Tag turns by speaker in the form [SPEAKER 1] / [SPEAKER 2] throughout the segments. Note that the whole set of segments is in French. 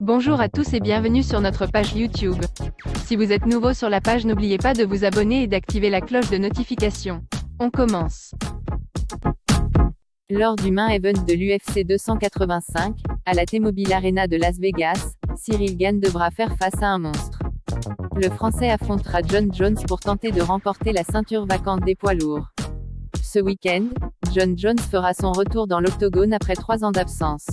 [SPEAKER 1] Bonjour à tous et bienvenue sur notre page YouTube. Si vous êtes nouveau sur la page, n'oubliez pas de vous abonner et d'activer la cloche de notification. On commence.
[SPEAKER 2] Lors du main event de l'UFC 285, à la T-Mobile Arena de Las Vegas, Ciryl Gane devra faire face à un monstre. Le Français affrontera Jon Jones pour tenter de remporter la ceinture vacante des poids lourds. Ce week-end, Jon Jones fera son retour dans l'octogone après 3 ans d'absence.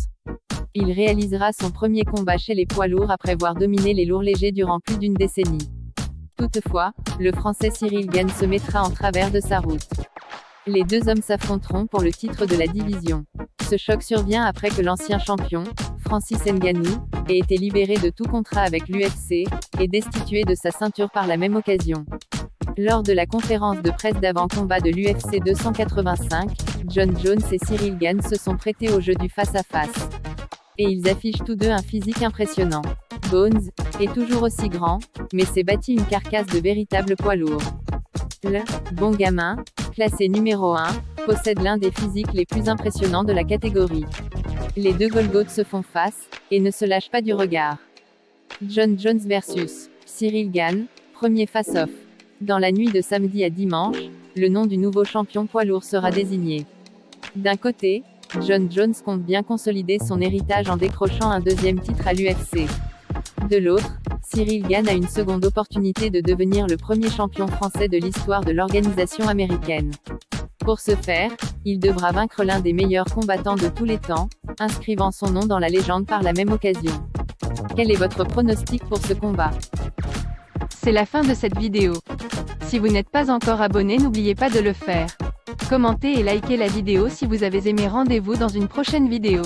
[SPEAKER 2] Il réalisera son premier combat chez les poids lourds après avoir dominé les lourds légers durant plus d'une décennie. Toutefois, le Français Ciryl Gane se mettra en travers de sa route. Les deux hommes s'affronteront pour le titre de la division. Ce choc survient après que l'ancien champion, Francis Ngannou, ait été libéré de tout contrat avec l'UFC, et destitué de sa ceinture par la même occasion. Lors de la conférence de presse d'avant-combat de l'UFC 285, Jon Jones et Ciryl Gane se sont prêtés au jeu du face-à-face. Et ils affichent tous deux un physique impressionnant. Bones est toujours aussi grand, mais s'est bâti une carcasse de véritable poids lourd. Le bon gamin, classé numéro 1, possède l'un des physiques les plus impressionnants de la catégorie. Les deux Golgoths se font face, et ne se lâchent pas du regard. Jon Jones vs Ciryl Gane, premier face-off. Dans la nuit de samedi à dimanche, le nom du nouveau champion poids lourd sera désigné. D'un côté, Jon Jones compte bien consolider son héritage en décrochant un deuxième titre à l'UFC. De l'autre, Ciryl Gane a une seconde opportunité de devenir le premier champion français de l'histoire de l'organisation américaine. Pour ce faire, il devra vaincre l'un des meilleurs combattants de tous les temps, inscrivant son nom dans la légende par la même occasion. Quel est votre pronostic pour ce combat?
[SPEAKER 1] C'est la fin de cette vidéo. Si vous n'êtes pas encore abonné, n'oubliez pas de le faire. Commentez et likez la vidéo si vous avez aimé. Rendez-vous dans une prochaine vidéo.